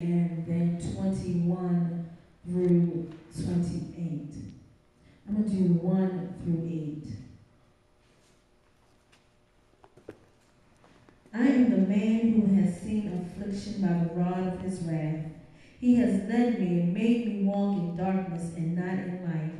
and then 21 through 28. I'm going to do 1 through 8. I am the man who has seen affliction by the rod of his wrath. He has led me and made me walk in darkness and not in light.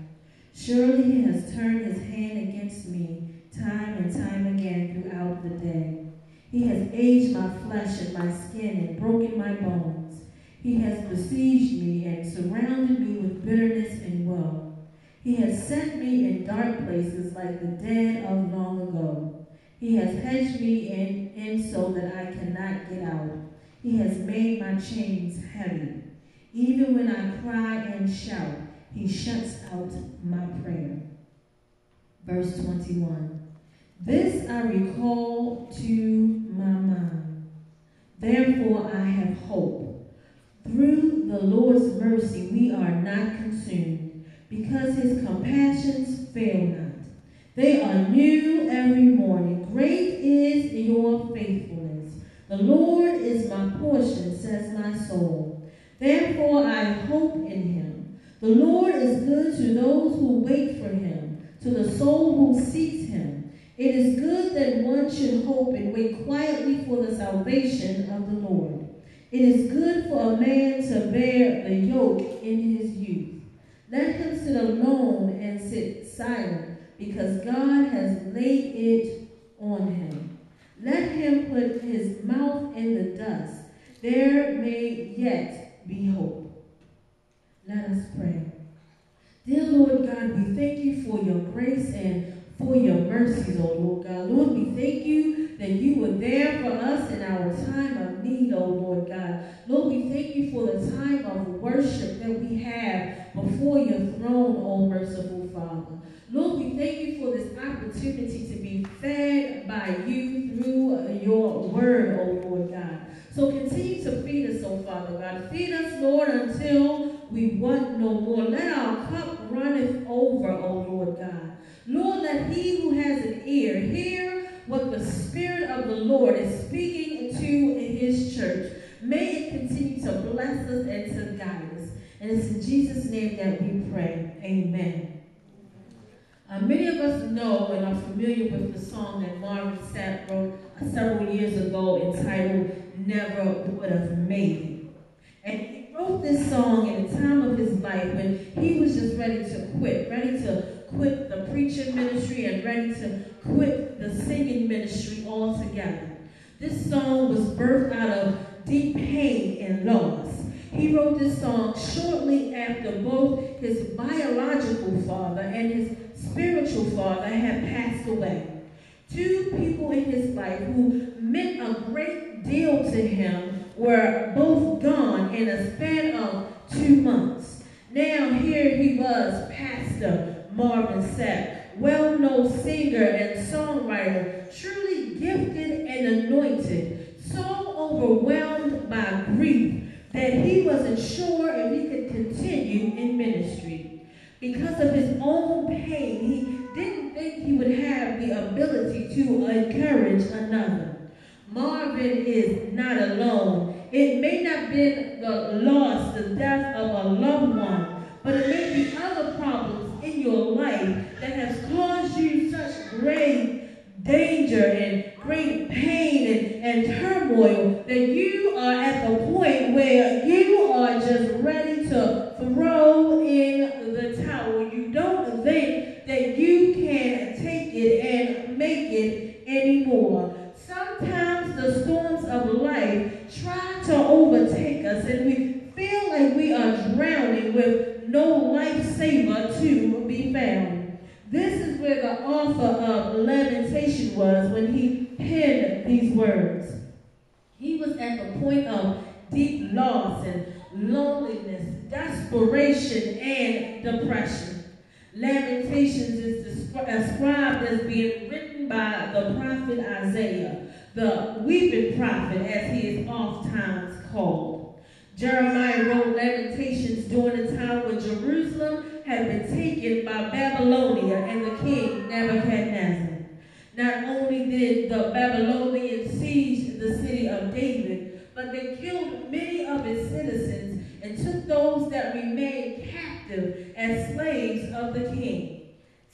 Surely he has turned his hand against me time and time again throughout the day. He has aged my flesh and my skin and broken my bones. He has besieged me and surrounded me with bitterness and woe. He has set me in dark places like the dead of long ago. He has hedged me in so that I cannot get out. He has made my chains heavy. Even when I cry and shout, he shuts out my prayer. Verse 21. This I recall to my mind. Therefore I have hope. Through the Lord's mercy we are not consumed, because his compassions fail not. They are new every morning. Great is your faithfulness. The Lord is my portion, says my soul. Therefore I hope in him. The Lord is good to those who wait for him, to the soul who seeks him. It is good that one should hope and wait quietly for the salvation of the Lord. It is good for a man to bear the yoke in his youth. Let him sit alone and sit silent, because God has laid it on him. Let him put his mouth in the dust. There may yet be hope. Let us pray. Dear Lord God, we thank you for your grace and for your mercies, oh Lord God. Lord, we thank you that you were there for us in our time of need, oh Lord God. Lord, we thank you for the time of worship that we have before your throne, oh merciful Father. Lord, we thank you for this opportunity to be fed by you through your word, oh Lord God. So continue to feed us, oh Father God. Feed us, Lord, until we want no more. Let our cup runneth over, oh Lord God. Lord, let he who has an ear hear what the Spirit of the Lord is speaking to his church. May it continue to bless us and to guide us. And it's in Jesus' name that we pray. Amen. Many of us know and are familiar with the song that Marvin Sapp wrote several years ago entitled Never Would Have Made It. And he wrote this song in a time of his life when he was just ready to quit the preaching ministry and ready to quit the singing ministry altogether. This song was birthed out of deep pain and loss. He wrote this song shortly after both his biological father and his spiritual father had passed away. Two people in his life who meant a great deal to him were both gone in a span of 2 months. Now here he was, Pastor Marvin Sapp, well-known singer and songwriter, truly gifted and anointed, so overwhelmed by grief that he wasn't sure if he could continue in ministry. Because of his own pain, he didn't think he would have the ability to encourage another. Marvin is not alone. It may not have been the loss, the death of a loved one, but it may be other problems in your life that has caused you such great danger and great pain and turmoil that you are at the point where you are just ready to throw in the towel. You don't think that you can take it and make it anymore. Sometimes the storms of life try to overtake us and we feel like we are drowning with no lifesaver to be found. This is where the author of Lamentation was when he penned these words. He was at the point of deep loss and loneliness, desperation, and depression. Lamentations is described as being written by the prophet Isaiah, the weeping prophet, as he is oftentimes called. Jeremiah wrote Lamentations during a time when Jerusalem had been taken by Babylonia and the king Nebuchadnezzar. Not only did the Babylonians siege the city of David, but but they killed many of its citizens and took those that remained captive as slaves of the king.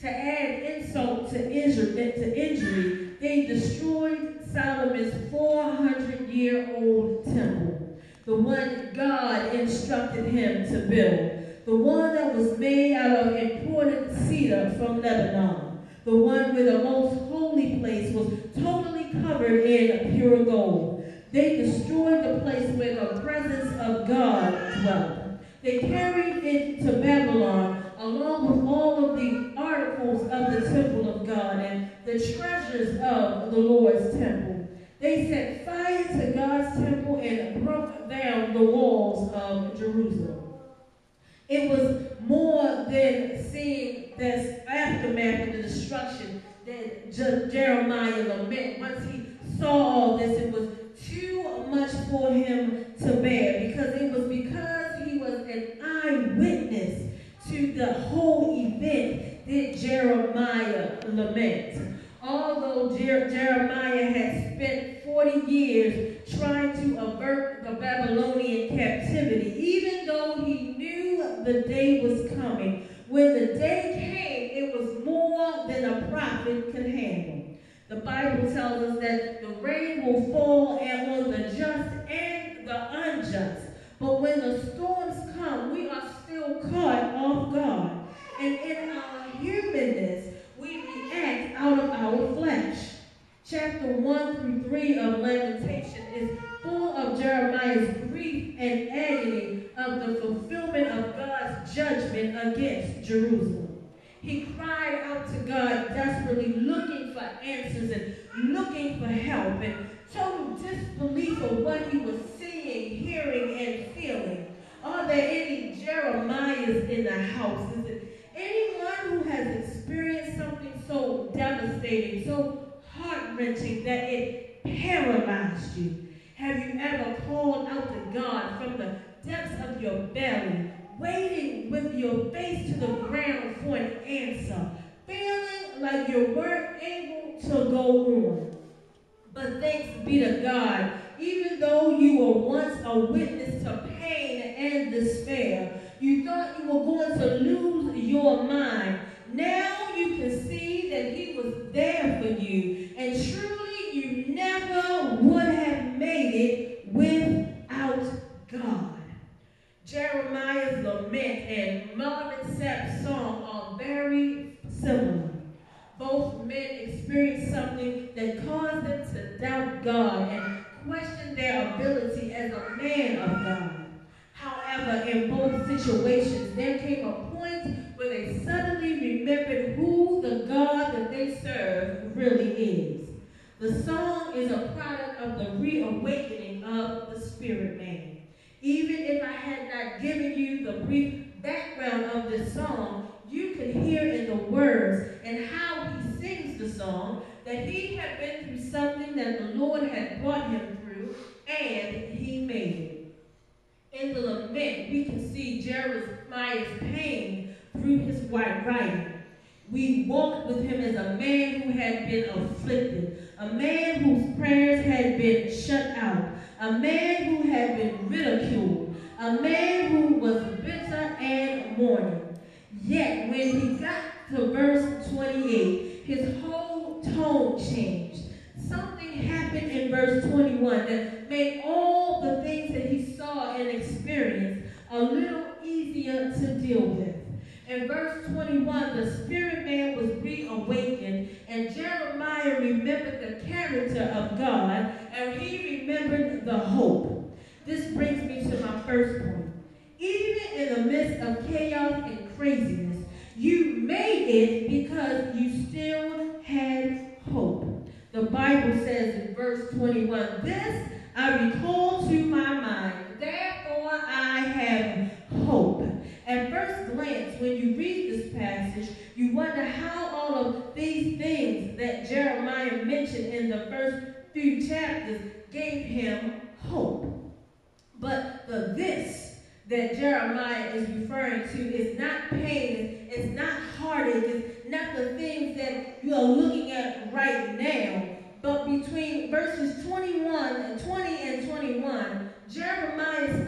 To add insult to injury, they destroyed Solomon's 400-year-old temple, the one God instructed him to build, the one that was made out of imported cedar from Lebanon, the one where the most holy place was totally covered in pure gold. They destroyed the place where the presence of God dwelt. They carried it to Babylon, along with all of the articles of the temple of God and the treasures of the Lord's temple. They set fire to God's temple and broke down the walls of Jerusalem. It was more than seeing this aftermath of the destruction that Jeremiah lamented. Once he saw all this, it was too much for him to bear, because he was an eyewitness to the whole event that Jeremiah laments. Although Jeremiah had spent 40 years trying to avert the Babylonian captivity, even though he knew the day was coming, when the day came, it was more than a prophet could handle. The Bible tells us that the rain will fall on the just and the unjust. But when the storms come, we are still caught off guard. And in our humanness, we react out of our flesh. Chapter 1 through 3 of Lamentation is full of Jeremiah's grief and agony of the fulfillment of God's judgment against Jerusalem. He cried out to God desperately, looking for answers and looking for help, and total disbelief of what he was seeing, hearing, and feeling. Are there any Jeremiahs in the house? Is it anyone who has experienced something so devastating, so heart-wrenching that it paralyzed you? Have you ever called out to God from the depths of your belly, waiting with your face to the ground for an answer, feeling like you weren't able to go on? But thanks be to God, even though you were once a witness to pain and despair, you thought you were going to lose your mind. Now you can see that he was there for you, and truly you never would have made it without God. Jeremiah's lament and Marvin Sapp's song are very similar. Both men experienced something that caused them to doubt God and question their ability as a man of God. However, in both situations, there came a point where they suddenly remembered who the God that they serve really is. The song is a product of the reawakening of the spirit man. Even if I had not given you the brief background of this song, you could hear in the words and how he sings the song that he had been through something that the Lord had brought him through, and he made it. In the lament, we can see Jeremiah's pain through his writing. We walked with him as a man who had been afflicted, a man whose prayers had been shut out, a man who had been ridiculed, a man who was bitter and mourning. Yet when he got to verse 28, his whole tone changed. Something happened in verse 21 that made all the things that he saw and experienced a little easier to deal with. In verse 21, the spirit man was reawakened, and Jeremiah remembered the character of God, and he remembered the hope. This brings me to my first point. Even in the midst of chaos and craziness, you made it because you still had hope. The Bible says in verse 21, "This I recall to my mind, therefore I have hope." At first glance, when you read this passage, you wonder how all of these things that Jeremiah mentioned in the first few chapters gave him hope. But the this that Jeremiah is referring to is not pain, it's not heartache, it's not the things that you are looking at right now. But between verses 20 and 21, Jeremiah